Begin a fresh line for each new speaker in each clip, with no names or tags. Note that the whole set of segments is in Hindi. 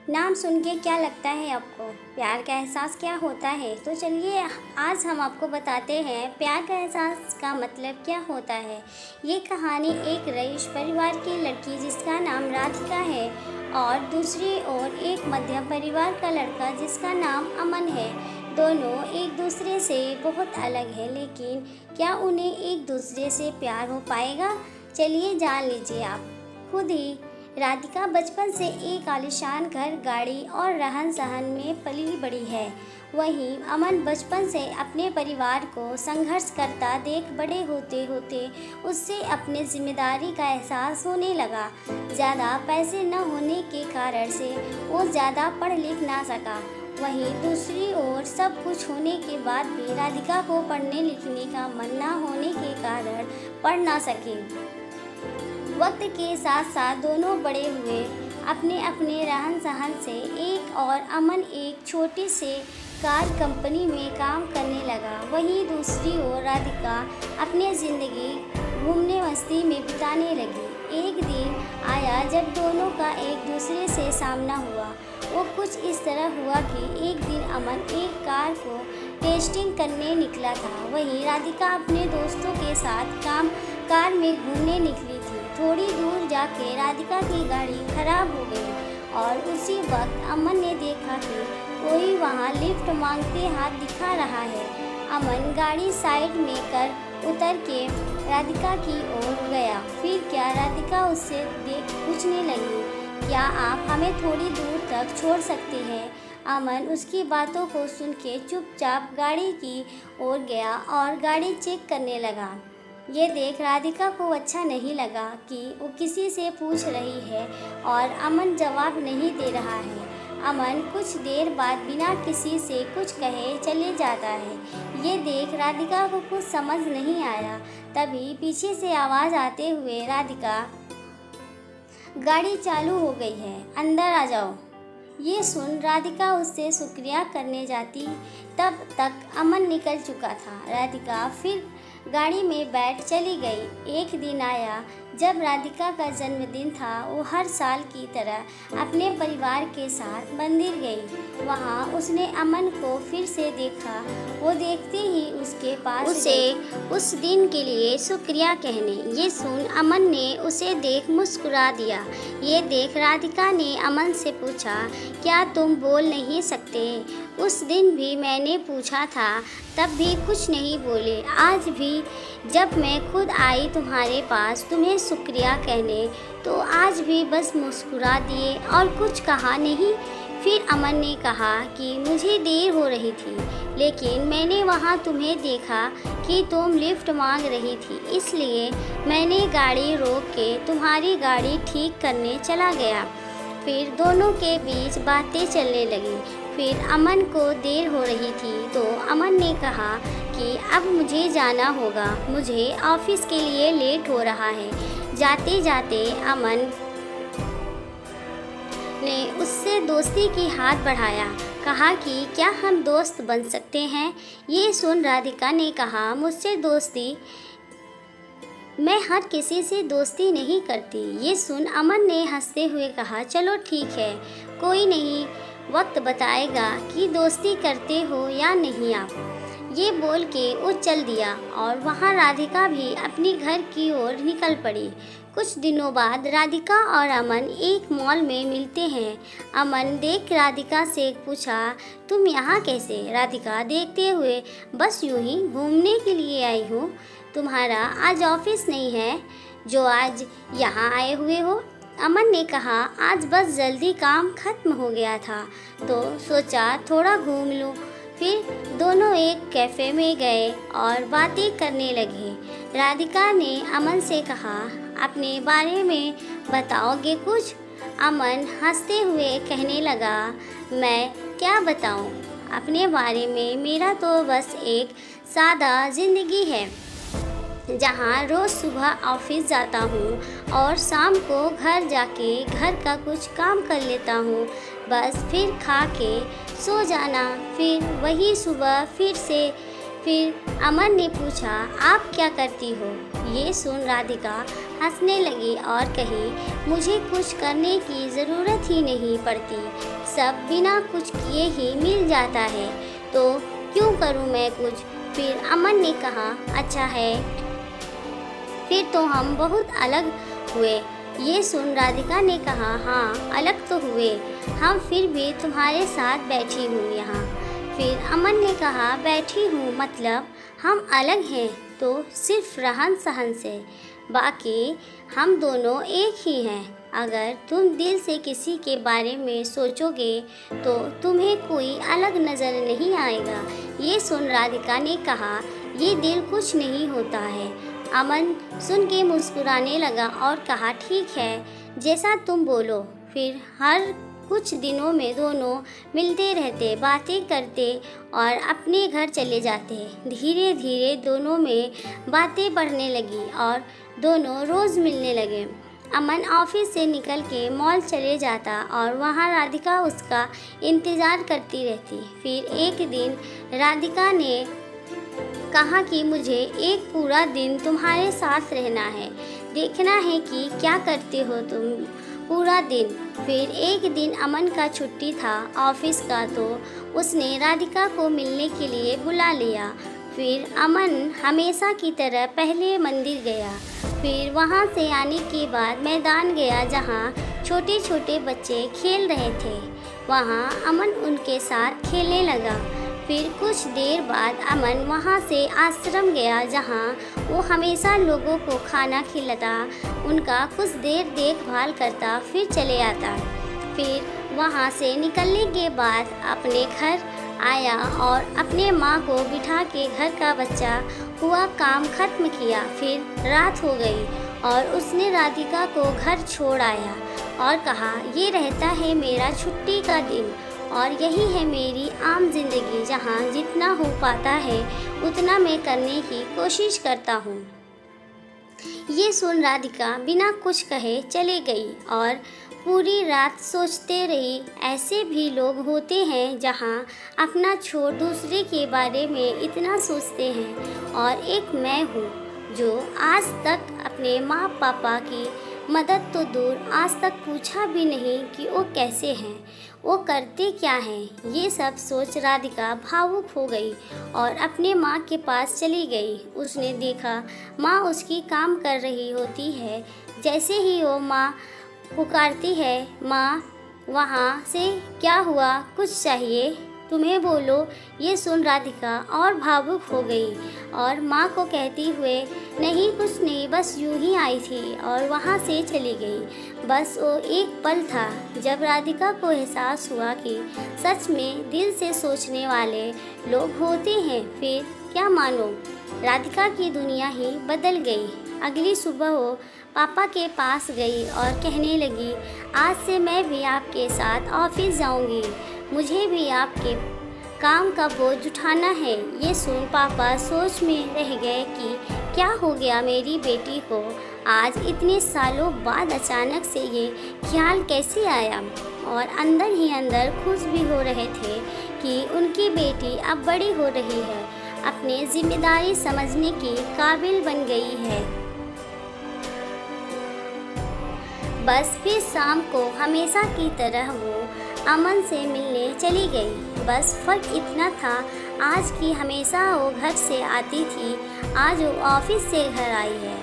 नाम सुन के क्या लगता है आपको? प्यार का एहसास क्या होता है? तो चलिए आज हम आपको बताते हैं प्यार का एहसास का मतलब क्या होता है। ये कहानी एक रईस परिवार की लड़की जिसका नाम राधिका है और दूसरी ओर एक मध्यम परिवार का लड़का जिसका नाम अमन है। दोनों एक दूसरे से बहुत अलग है, लेकिन क्या उन्हें एक दूसरे से प्यार हो पाएगा? चलिए जान लीजिए आप खुद ही। राधिका बचपन से एक आलीशान घर, गाड़ी और रहन सहन में पली बड़ी है। वहीं अमन बचपन से अपने परिवार को संघर्ष करता देख बड़े होते होते उससे अपने जिम्मेदारी का एहसास होने लगा। ज़्यादा पैसे न होने के कारण से वो ज़्यादा पढ़ लिख ना सका। वहीं दूसरी ओर सब कुछ होने के बाद भी राधिका को पढ़ने लिखने का मन न होने के कारण पढ़ ना सके। वक्त के साथ साथ दोनों बड़े हुए, अपने अपने रहन सहन से। एक और अमन एक छोटी से कार कंपनी में काम करने लगा। वहीं दूसरी ओर राधिका अपनी ज़िंदगी घूमने मस्ती में बिताने लगी। एक दिन आया जब दोनों का एक दूसरे से सामना हुआ। वो कुछ इस तरह हुआ कि एक दिन अमन एक कार को टेस्टिंग करने निकला था। वहीं राधिका अपने दोस्तों के साथ कार में घूमने निकली थी। थोड़ी दूर जाके राधिका की गाड़ी खराब हो गई और उसी वक्त अमन ने देखा कि कोई वहां लिफ्ट मांगते हाथ दिखा रहा है। अमन गाड़ी साइड में कर उतर के राधिका की ओर गया। फिर क्या राधिका उससे देख पूछने लगी, क्या आप हमें थोड़ी दूर तक छोड़ सकते हैं? अमन उसकी बातों को सुन के चुपचाप गाड़ी की ओर गया और गाड़ी चेक करने लगा। ये देख राधिका को अच्छा नहीं लगा कि वो किसी से पूछ रही है और अमन जवाब नहीं दे रहा है। अमन कुछ देर बाद बिना किसी से कुछ कहे चले जाता है। ये देख राधिका को कुछ समझ नहीं आया। तभी पीछे से आवाज़ आते हुए, राधिका, गाड़ी चालू हो गई है, अंदर आ जाओ। ये सुन राधिका उससे शुक्रिया करने जाती, तब तक अमन निकल चुका था। राधिका फिर गाड़ी में बैठ चली गई। एक दिन आया जब राधिका का जन्मदिन था। वो हर साल की तरह अपने परिवार के साथ मंदिर गई। वहाँ उसने अमन को फिर से देखा। वो देखते ही उसके पास उसे उस दिन के लिए शुक्रिया कहने। ये सुन अमन ने उसे देख मुस्कुरा दिया। ये देख राधिका ने अमन से पूछा, क्या तुम बोल नहीं सकते? उस दिन भी मैंने पूछा था, तब भी कुछ नहीं बोले। आज भी जब मैं खुद आई तुम्हारे पास तुम्हें शुक्रिया कहने, तो आज भी बस मुस्कुरा दिए और कुछ कहा नहीं। फिर अमन ने कहा कि मुझे देर हो रही थी, लेकिन मैंने वहाँ तुम्हें देखा कि तुम लिफ्ट मांग रही थी, इसलिए मैंने गाड़ी रोक के तुम्हारी गाड़ी ठीक करने चला गया। फिर दोनों के बीच बातें चलने लगी। फिर अमन को देर हो रही थी तो अमन ने कहा कि अब मुझे जाना होगा, मुझे ऑफिस के लिए लेट हो रहा है। जाते जाते अमन ने उससे दोस्ती की हाथ बढ़ाया, कहा कि क्या हम दोस्त बन सकते हैं? ये सुन राधिका ने कहा, मुझसे दोस्ती? मैं हर किसी से दोस्ती नहीं करती। ये सुन अमन ने हंसते हुए कहा, चलो ठीक है, कोई नहीं, वक्त बताएगा कि दोस्ती करते हो या नहीं आप। ये बोल के वो चल दिया और वहाँ राधिका भी अपनी घर की ओर निकल पड़ी। कुछ दिनों बाद राधिका और अमन एक मॉल में मिलते हैं। अमन देख राधिका से पूछा, तुम यहाँ कैसे? राधिका देखते हुए, बस यूँ ही घूमने के लिए आई हूँ। तुम्हारा आज ऑफिस नहीं है जो आज यहाँ आए हुए हो? अमन ने कहा, आज बस जल्दी काम खत्म हो गया था तो सोचा थोड़ा घूम लूँ। फिर दोनों एक कैफ़े में गए और बातें करने लगे। राधिका ने अमन से कहा, अपने बारे में बताओगे कुछ? अमन हंसते हुए कहने लगा, मैं क्या बताऊँ अपने बारे में? मेरा तो बस एक सादा ज़िंदगी है, जहाँ रोज़ सुबह ऑफिस जाता हूँ और शाम को घर जाके घर का कुछ काम कर लेता हूँ। बस फिर खा के सो जाना, फिर वही सुबह फिर अमन ने पूछा, आप क्या करती हो? ये सुन राधिका हंसने लगी और कही, मुझे कुछ करने की ज़रूरत ही नहीं पड़ती, सब बिना कुछ किए ही मिल जाता है, तो क्यों करूं मैं कुछ? फिर अमन ने कहा, अच्छा है, फिर तो हम बहुत अलग हुए। ये सुन राधिका ने कहा, हाँ अलग तो हुए, हम फिर भी तुम्हारे साथ बैठी हूँ यहाँ। फिर अमन ने कहा, बैठी हूँ मतलब हम अलग हैं तो सिर्फ रहन सहन से, बाकी हम दोनों एक ही हैं। अगर तुम दिल से किसी के बारे में सोचोगे तो तुम्हें कोई अलग नज़र नहीं आएगा। ये सुन राधिका ने कहा, ये दिल कुछ नहीं होता है। अमन सुन के मुस्कुराने लगा और कहा, ठीक है, जैसा तुम बोलो। फिर हर कुछ दिनों में दोनों मिलते रहते, बातें करते और अपने घर चले जाते। धीरे धीरे दोनों में बातें बढ़ने लगी और दोनों रोज़ मिलने लगे। अमन ऑफिस से निकल के मॉल चले जाता और वहाँ राधिका उसका इंतज़ार करती रहती। फिर एक दिन राधिका ने कहा कि मुझे एक पूरा दिन तुम्हारे साथ रहना है, देखना है कि क्या करते हो तुम पूरा दिन। फिर एक दिन अमन का छुट्टी था ऑफिस का, तो उसने राधिका को मिलने के लिए बुला लिया। फिर अमन हमेशा की तरह पहले मंदिर गया, फिर वहाँ से आने के बाद मैदान गया जहाँ छोटे छोटे बच्चे खेल रहे थे। वहाँ अमन उनके साथ खेलने लगा। फिर कुछ देर बाद अमन वहाँ से आश्रम गया जहाँ वो हमेशा लोगों को खाना खिलाता, उनका कुछ देर देखभाल करता, फिर चले आता। फिर वहाँ से निकलने के बाद अपने घर आया और अपने माँ को बिठा के घर का बच्चा हुआ काम खत्म किया। फिर रात हो गई और उसने राधिका को घर छोड़ आया और कहा, ये रहता है मेरा छुट्टी का दिन और यही है मेरी आम जिंदगी, जहाँ जितना हो पाता है उतना मैं करने की कोशिश करता हूँ। ये सुन राधिका बिना कुछ कहे चली गई और पूरी रात सोचते रही। ऐसे भी लोग होते हैं जहाँ अपना छोड़ दूसरे के बारे में इतना सोचते हैं, और एक मैं हूँ जो आज तक अपने माँ पापा की मदद तो दूर, आज तक पूछा भी नहीं कि वो कैसे हैं, वो करते क्या हैं। ये सब सोच राधिका भावुक हो गई और अपने माँ के पास चली गई। उसने देखा माँ उसकी काम कर रही होती है। जैसे ही वो माँ पुकारती है, माँ वहाँ से क्या हुआ, कुछ चाहिए तुम्हें बोलो। ये सुन राधिका और भावुक हो गई और माँ को कहती हुए, नहीं कुछ नहीं, बस यूं ही आई थी और वहाँ से चली गई। बस वो एक पल था जब राधिका को एहसास हुआ कि सच में दिल से सोचने वाले लोग होते हैं। फिर क्या मानो, राधिका की दुनिया ही बदल गई। अगली सुबह वो पापा के पास गई और कहने लगी, आज से मैं भी आपके साथ ऑफिस जाऊंगी, मुझे भी आपके काम का बोझ उठाना है। ये सुन पापा सोच में रह गए कि क्या हो गया मेरी बेटी को, आज इतने सालों बाद अचानक से ये ख्याल कैसे आया। और अंदर ही अंदर खुश भी हो रहे थे कि उनकी बेटी अब बड़ी हो रही है, अपनी जिम्मेदारी समझने की काबिल बन गई है। बस फिर शाम को हमेशा की तरह वो अमन से मिलने चली गई। बस फ़र्क इतना था, आज की हमेशा वो घर से आती थी, आज वो ऑफिस से घर आई है।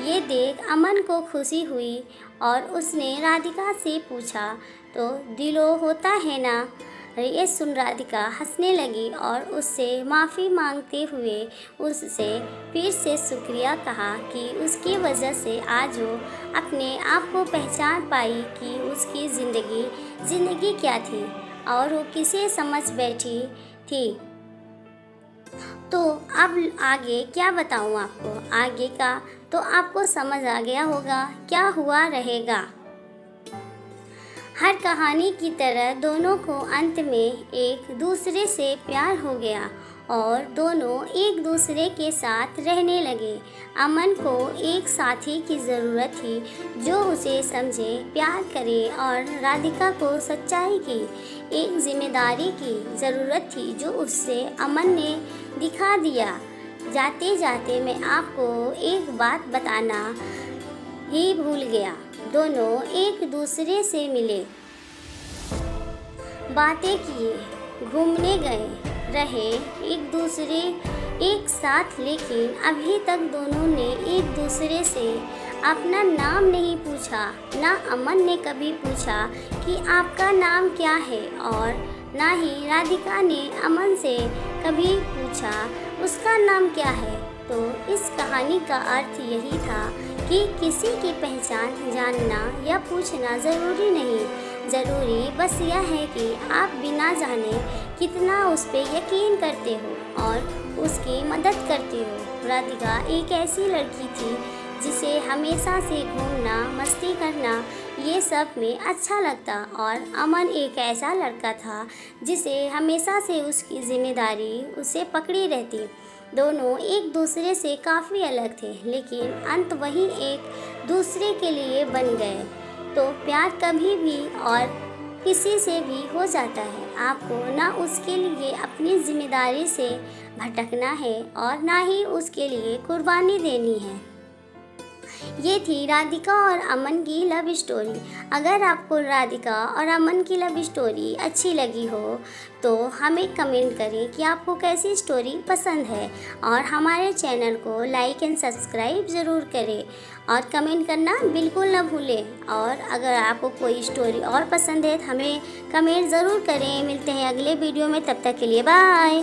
ये देख अमन को खुशी हुई और उसने राधिका से पूछा, तो दिलो होता है ना। ये सुन राधिका हंसने लगी और उससे माफ़ी मांगते हुए उससे फिर से शुक्रिया कहा कि उसकी वजह से आज वो अपने आप को पहचान पाई कि उसकी ज़िंदगी क्या थी और वो किसे समझ बैठी थी। तो अब आगे क्या बताऊँ आपको, आगे का तो आपको समझ आ गया होगा क्या हुआ रहेगा। हर कहानी की तरह दोनों को अंत में एक दूसरे से प्यार हो गया और दोनों एक दूसरे के साथ रहने लगे। अमन को एक साथी की ज़रूरत थी जो उसे समझे, प्यार करे और राधिका को सच्चाई की एक जिम्मेदारी की ज़रूरत थी जो उससे अमन ने दिखा दिया। जाते जाते मैं आपको एक बात बताना ही भूल गया। दोनों एक दूसरे से मिले, बातें किए, घूमने गए, रहे एक साथ, लेकिन अभी तक दोनों ने एक दूसरे से अपना नाम नहीं पूछा। ना अमन ने कभी पूछा कि आपका नाम क्या है और ना ही राधिका ने अमन से कभी पूछा उसका नाम क्या है। तो इस कहानी का अर्थ यही था कि किसी की पहचान जानना या पूछना ज़रूरी नहीं, ज़रूरी बस यह है कि आप बिना जाने कितना उस पर यकीन करते हो और उसकी मदद करते हो। राधिका एक ऐसी लड़की थी जिसे हमेशा से घूमना, मस्ती करना ये सब में अच्छा लगता और अमन एक ऐसा लड़का था जिसे हमेशा से उसकी जिम्मेदारी उसे पकड़ी रहती। दोनों एक दूसरे से काफ़ी अलग थे लेकिन अंत वही एक दूसरे के लिए बन गए। तो प्यार कभी भी और किसी से भी हो जाता है। आपको ना उसके लिए अपनी जिम्मेदारी से भटकना है और ना ही उसके लिए कुर्बानी देनी है। ये थी राधिका और अमन की लव स्टोरी। अगर आपको राधिका और अमन की लव स्टोरी अच्छी लगी हो तो हमें कमेंट करें कि आपको कैसी स्टोरी पसंद है और हमारे चैनल को लाइक एंड सब्सक्राइब ज़रूर करें और कमेंट करना बिल्कुल ना भूलें। और अगर आपको कोई स्टोरी और पसंद है तो हमें कमेंट ज़रूर करें। मिलते हैं अगले वीडियो में, तब तक के लिए बाय।